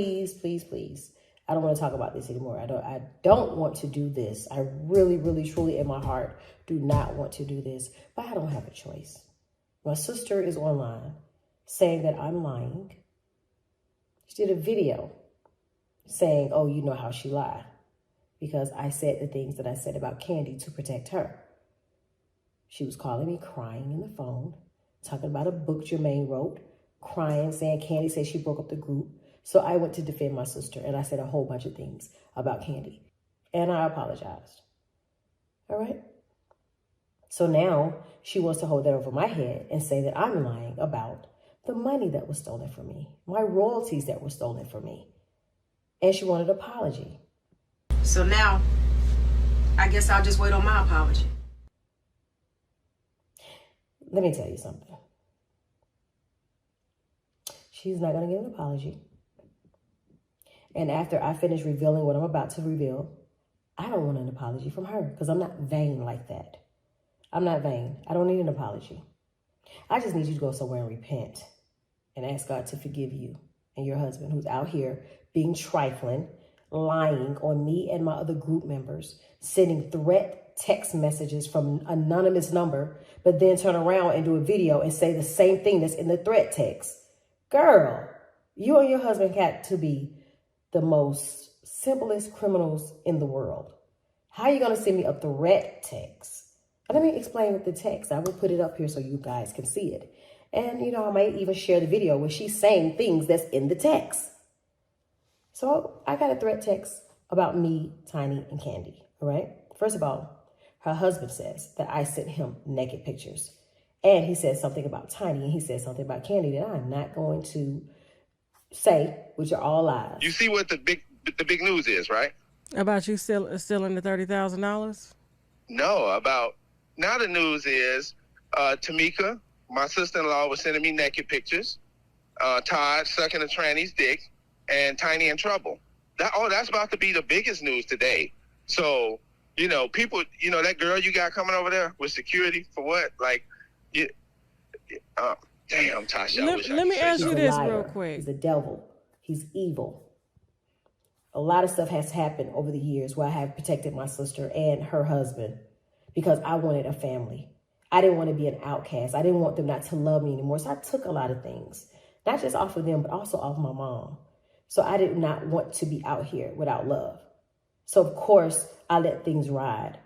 Please, please, please. I don't want to talk about this anymore. I don't want to do this. I really, really, truly in my heart do not want to do this, but I don't have a choice. My sister is online saying that I'm lying. She did a video saying, oh, you know how she lied, because I said the things that I said about Candy to protect her. She was calling me crying in the phone, talking about a book Jermaine wrote, crying, saying Candy said she broke up the group. So I went to defend my sister, and I said a whole bunch of things about Candy. And I apologized. All right? So now she wants to hold that over my head and say that I'm lying about the money that was stolen from me, my royalties that were stolen from me. And she wanted an apology. So now, I guess I'll just wait on my apology. Let me tell you something. She's not going to get an apology. And after I finish revealing what I'm about to reveal, I don't want an apology from her because I'm not vain like that. I'm not vain. I don't need an apology. I just need you to go somewhere and repent and ask God to forgive you and your husband who's out here being trifling, lying on me and my other group members, sending threat text messages from an anonymous number, but then turn around and do a video and say the same thing that's in the threat text. Girl, you and your husband got to be the most simplest criminals in the world. How are you going to send me a threat text? And let me explain the text. I will put it up here so you guys can see it. And, you know, I might even share the video where she's saying things that's in the text. So I got a threat text about me, Tiny, and Candy, all right? First of all, her husband says that I sent him naked pictures. And he said something about Tiny, and he said something about Candy that I'm not going to say, which are all lies. You see what the big news is, right? About you stealing the $30,000? No, about now the news is Tamika, my sister-in-law, was sending me naked pictures. Todd sucking a tranny's dick, and Tiny in trouble. That's about to be the biggest news today. So, you know, people, you know, that girl you got coming over there with security for what? Like, damn, Tasha. Let me ask you this liar. real quick. He's a devil. He's evil. A lot of stuff has happened over the years where I have protected my sister and her husband because I wanted a family. I didn't want to be an outcast. I didn't want them not to love me anymore. So I took a lot of things, not just off of them, but also off my mom. So I did not want to be out here without love. So of course I let things ride,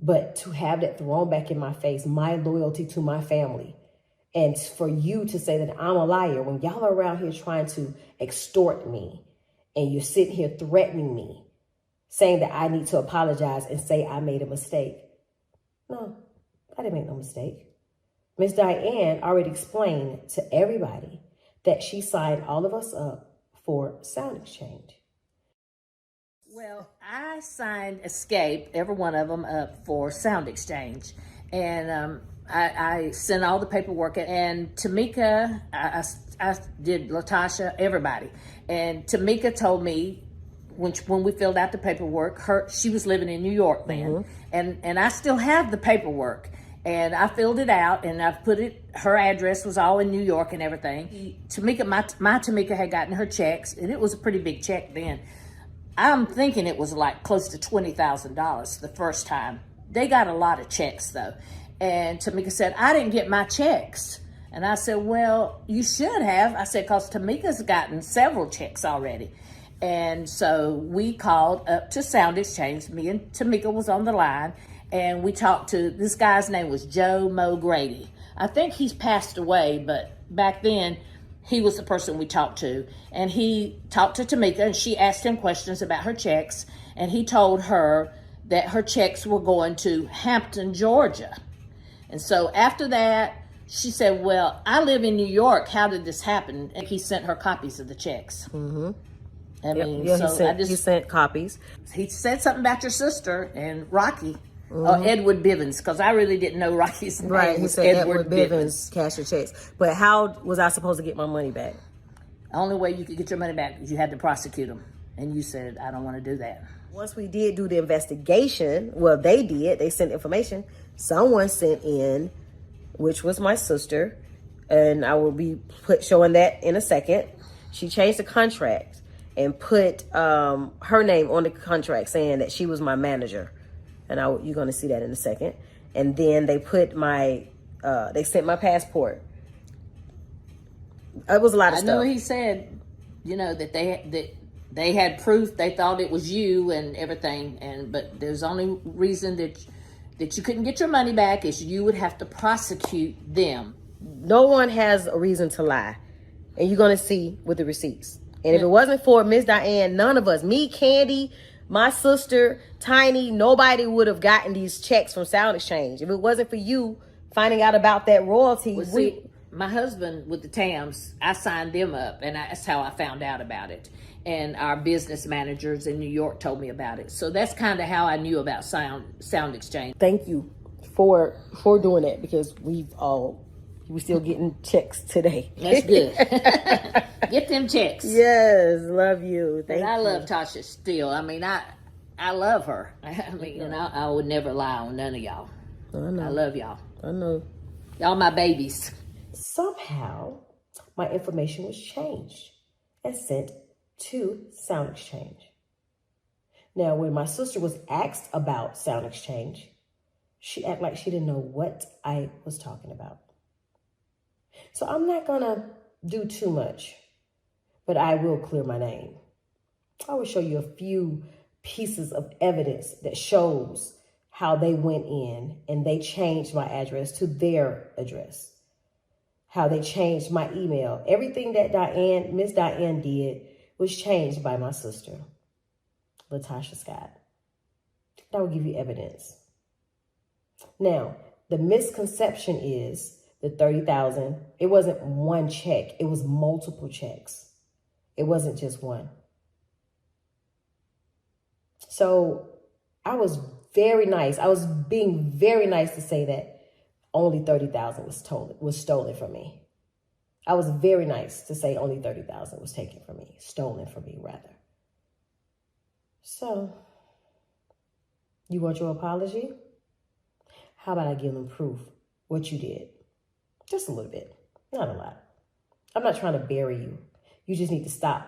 but to have that thrown back in my face, my loyalty to my family, and for you to say that I'm a liar when y'all are around here trying to extort me and you're sitting here threatening me, saying that I need to apologize and say I made a mistake. No, I didn't make no mistake. Miss Diane already explained to everybody that she signed all of us up for sound exchange. Well, I signed Escape, every one of them, up for sound exchange. And I sent all the paperwork, and Tamika, I did Latasha, everybody. And Tamika told me when we filled out the paperwork, she was living in New York then, and I still have the paperwork. And I filled it out, and I put it, her address was all in New York and everything. Tamika, my Tamika had gotten her checks, and it was a pretty big check then. I'm thinking it was like close to $20,000 the first time. They got a lot of checks though. And Tamika said, I didn't get my checks. And I said, well, you should have. I said, because Tamika's gotten several checks already. And so we called up to Sound Exchange. Me and Tamika was on the line. And we talked to, this guy's name was Joe Mo Grady. I think he's passed away, but back then he was the person we talked to. And he talked to Tamika, and she asked him questions about her checks. And he told her that her checks were going to Hampton, Georgia. And so after that, she said, well, I live in New York. How did this happen? And he sent her copies of the checks. I mean, he sent copies. He said something about your sister and Rocky. Edward Bivens, because I really didn't know Rocky's name. Right, he was said Edward Bivens cashed your checks. But how was I supposed to get my money back? The only way you could get your money back is you had to prosecute him. And you said, I don't want to do that. Once we did do the investigation, well, they did. They sent information. Someone sent in, which was my sister, and I will be showing that in a second. She changed the contract. and put her name on the contract saying that she was my manager. And you're going to see that in a second. And then they put they sent my passport. It was a lot of stuff. I know he said, that they had proof. They thought it was you and everything. But there's only reason that you couldn't get your money back is you would have to prosecute them. No one has a reason to lie. And you're going to see with the receipts. And if it wasn't for Miss Diane, none of us, me, Candy, my sister, Tiny, nobody would have gotten these checks from Sound Exchange. If it wasn't for you finding out about that royalty. See, my husband with the TAMs, I signed them up, and that's how I found out about it. And our business managers in New York told me about it. So that's kind of how I knew about Sound Exchange. Thank you for doing that, because we're still getting checks today. That's good. Get them checks. Yes, love you. Thank you. I love Tasha still. I mean, I love her. I mean, I would never lie on none of y'all. I know. I love y'all. I know. Y'all my babies. Somehow, my information was changed and sent to Sound Exchange. Now, when my sister was asked about Sound Exchange, she acted like she didn't know what I was talking about. So I'm not going to do too much, but I will clear my name. I will show you a few pieces of evidence that shows how they went in and they changed my address to their address. How they changed my email. Everything that Miss Diane did was changed by my sister, LaTasha Scott. That will give you evidence. Now, the misconception is the $30,000, it wasn't one check. It was multiple checks. It wasn't just one. So I was very nice. I was being very nice to say that only $30,000 was stolen from me. I was very nice to say only $30,000 was taken from me, stolen from me rather. So, you want your apology? How about I give them proof what you did? Just a little bit, not a lot. I'm not trying to bury you. You just need to stop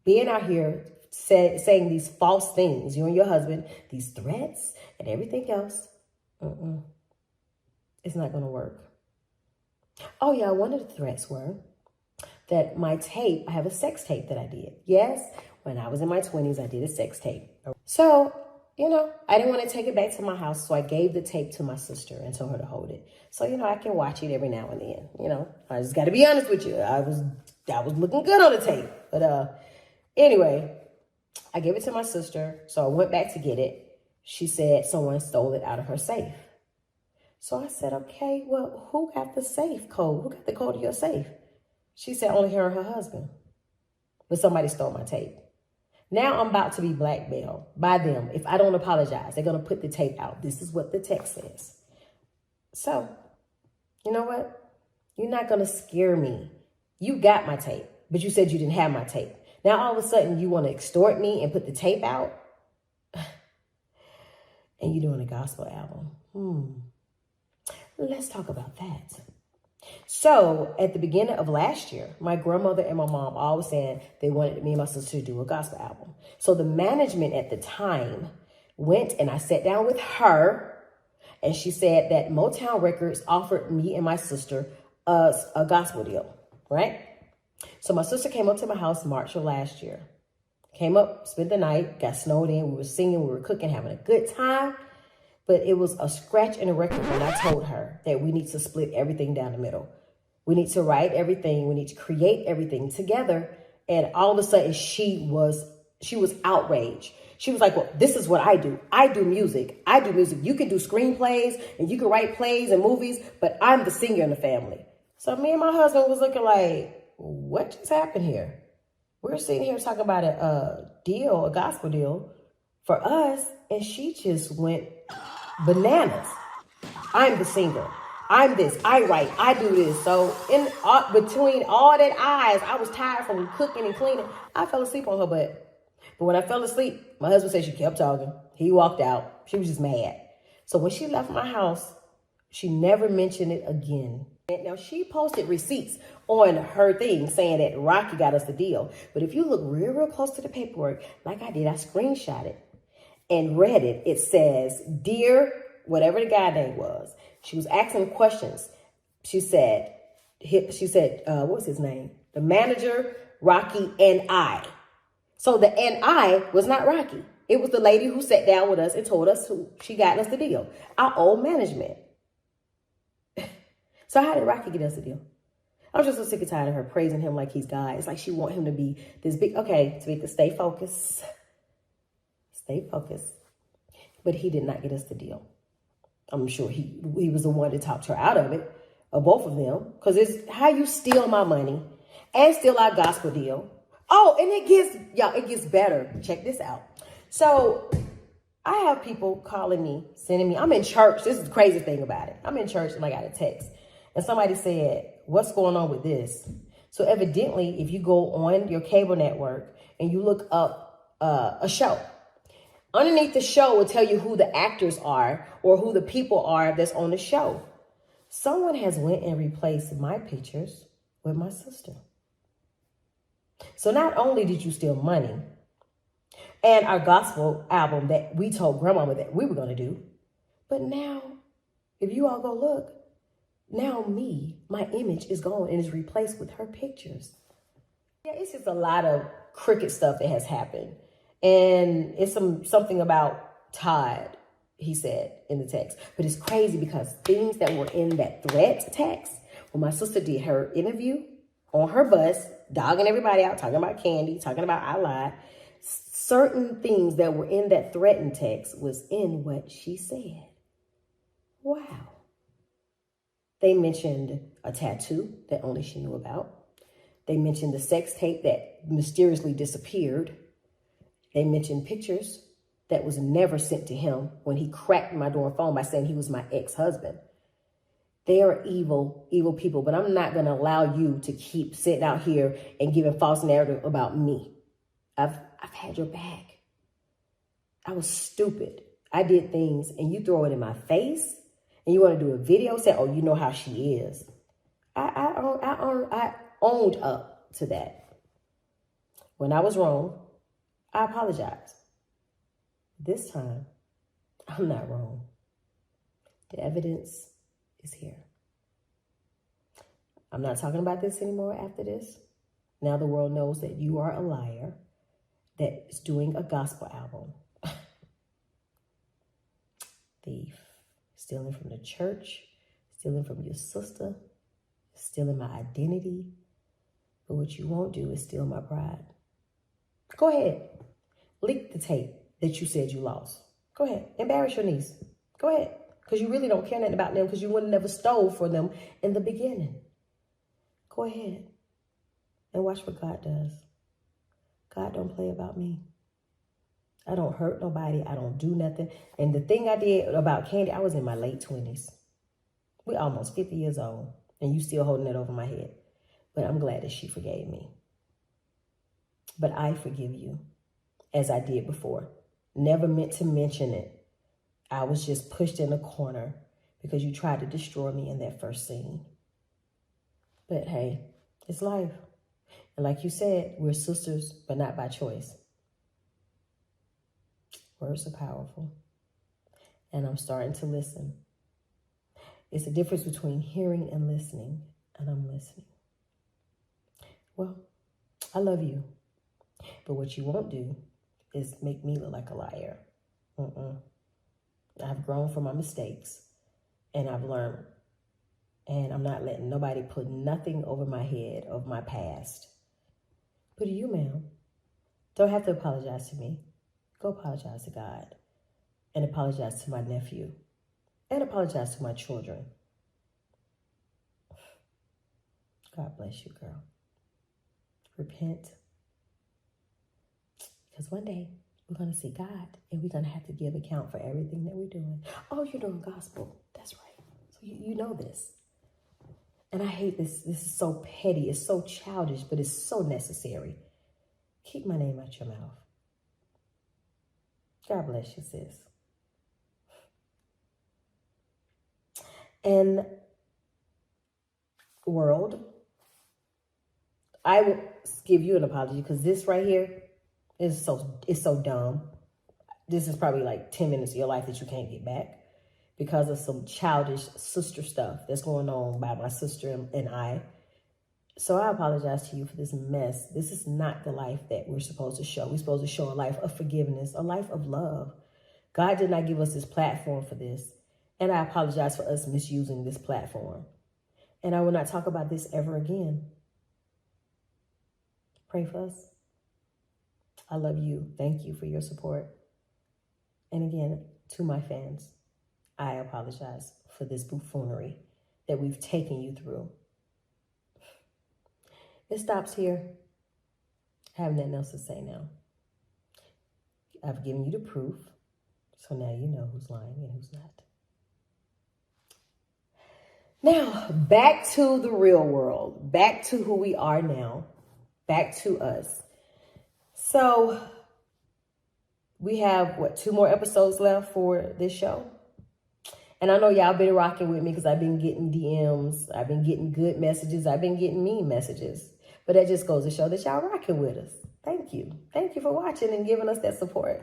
being out here saying these false things, you and your husband, these threats and everything else. It's not going to work. Oh yeah, one of the threats were that my tape, I have a sex tape that I did. Yes, when I was in my 20s, I did a sex tape. So, I didn't want to take it back to my house, so I gave the tape to my sister and told her to hold it. So, I can watch it every now and then, I just got to be honest with you. I was looking good on the tape. But anyway, I gave it to my sister, so I went back to get it. She said someone stole it out of her safe. So I said, okay, well, who got the safe code? Who got the code to your safe? She said only her and her husband. But somebody stole my tape. Now I'm about to be blackmailed by them. If I don't apologize, they're going to put the tape out. This is what the text says. So, you know what? You're not going to scare me. You got my tape, but you said you didn't have my tape. Now all of a sudden you want to extort me and put the tape out? And you're doing a gospel album. Let's talk about that. So at the beginning of last year, my grandmother and my mom all was saying they wanted me and my sister to do a gospel album. So the management at the time went and I sat down with her and she said that Motown Records offered me and my sister a gospel deal, right? So my sister came up to my house March of last year. Came up, spent the night, got snowed in. We were singing, we were cooking, having a good time. But it was a scratch in the record when I told her that we need to split everything down the middle. We need to write everything. We need to create everything together. And all of a sudden she was outraged. She was like, well, this is what I do. I do music. You can do screenplays and you can write plays and movies, but I'm the singer in the family. So me and my husband was looking like, what just happened here? We're sitting here talking about a gospel deal for us. And she just went bananas. I'm the singer. I'm this. I write. I do this. So in between all that I was tired from cooking and cleaning. I fell asleep on her butt. But when I fell asleep, my husband said she kept talking. He walked out. She was just mad. So when she left my house, She never mentioned it again. Now, she posted receipts on her thing saying that Rocky got us the deal. But if you look real close to the paperwork, like I did, I screenshot it and read it. It says, dear, whatever the guy name was, she was asking questions. She said, what was his name? The manager, Rocky, and I. So the and I was not Rocky. It was the lady who sat down with us and told us who she got us the deal. Our old management. So how did Rocky get us the deal? I'm just so sick and tired of her praising him like he's God. It's like she want him to be this big. Okay, Tamika, stay focused. Stay focused. But he did not get us the deal. I'm sure he was the one that talked her out of it, or both of them. Because it's how you steal my money and steal our gospel deal. Oh, and it gets better. Check this out. So I have people calling me, sending me. I'm in church. This is the crazy thing about it. I'm in church and I got a text. And somebody said, what's going on with this? So evidently, if you go on your cable network and you look up a show, underneath the show will tell you who the actors are or who the people are that's on the show. Someone has went and replaced my pictures with my sister. So not only did you steal money and our gospel album that we told grandmama that we were going to do, but now, if you all go look, now my image is gone and is replaced with her pictures. Yeah, it's just a lot of cricket stuff that has happened. And it's something about Todd, he said in the text. But it's crazy because things that were in that threat text, when my sister did her interview on her bus, dogging everybody out, talking about Candy, talking about I lied, certain things that were in that threatened text was in what she said. Wow. They mentioned a tattoo that only she knew about. They mentioned the sex tape that mysteriously disappeared. They mentioned pictures that was never sent to him when he cracked my door phone by saying he was my ex-husband. They are evil, evil people, but I'm not going to allow you to keep sitting out here and giving false narrative about me. I've had your back. I was stupid. I did things and you throw it in my face and you want to do a video saying, oh, you know how she is. I owned up to that. When I was wrong, I apologize. This time, I'm not wrong. The evidence is here. I'm not talking about this anymore after this. Now the world knows that you are a liar that is doing a gospel album. Thief. Stealing from the church, stealing from your sister, stealing my identity. But what you won't do is steal my pride. Go ahead. Leak the tape that you said you lost. Go ahead. Embarrass your niece. Go ahead. Because you really don't care nothing about them because you would have never stole for them in the beginning. Go ahead and watch what God does. God don't play about me. I don't hurt nobody. I don't do nothing. And the thing I did about Candy, I was in my late 20s. We're almost 50 years old. And you still holding that over my head. But I'm glad that she forgave me. But I forgive you, as I did before. Never meant to mention it. I was just pushed in a corner because you tried to destroy me in that first scene. But hey, it's life. And like you said, we're sisters, but not by choice. Words are powerful. And I'm starting to listen. It's a difference between hearing and listening. And I'm listening. Well, I love you. But what you won't do is make me look like a liar. I've grown from my mistakes. And I've learned. And I'm not letting nobody put nothing over my head of my past. But to you, ma'am, don't have to apologize to me. Go apologize to God. And apologize to my nephew. And apologize to my children. God bless you, girl. Repent. Because one day we're going to see God. And we're going to have to give account for everything that we're doing. Oh, you're doing gospel. That's right. So you know this. And I hate this. This is so petty. It's so childish, but it's so necessary. Keep my name out your mouth. God bless you, sis. And world, I will give you an apology because this right here is so dumb. This is probably like 10 minutes of your life that you can't get back because of some childish sister stuff that's going on by my sister and I. So I apologize to you for this mess. This is not the life that we're supposed to show. We're supposed to show a life of forgiveness, a life of love. God did not give us this platform for this. And I apologize for us misusing this platform. And I will not talk about this ever again. Pray for us. I love you. Thank you for your support. And again, to my fans, I apologize for this buffoonery that we've taken you through. It stops here. I have nothing else to say now. I've given you the proof, so now you know who's lying and who's not. Now, back to the real world. Back to who we are now. Back to us. So, we have, 2 more episodes left for this show? And I know y'all been rocking with me because I've been getting DMs. I've been getting good messages. I've been getting mean messages. But that just goes to show that y'all rocking with us. Thank you. Thank you for watching and giving us that support.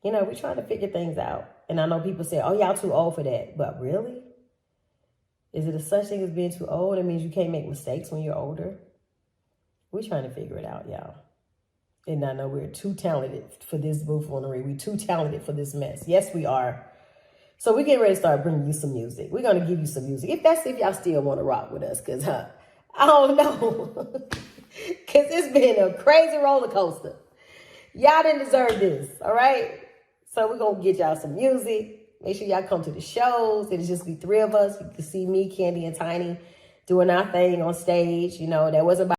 You know, we're trying to figure things out. And I know people say, oh, y'all too old for that. But really? Is it a such thing as being too old? It means you can't make mistakes when you're older. We're trying to figure it out, y'all. And I know we're too talented for this buffoonery. We're too talented for this mess. Yes, we are. So we're getting ready to start bringing you some music. We're going to give you some music. If y'all still want to rock with us. Because I don't know. Because it's been a crazy roller coaster. Y'all didn't deserve this. All right? So we're going to get y'all some music. Make sure y'all come to the shows. It'll just be 3 of us. You can see me, Candy, and Tiny doing our thing on stage. You know, that wasn't about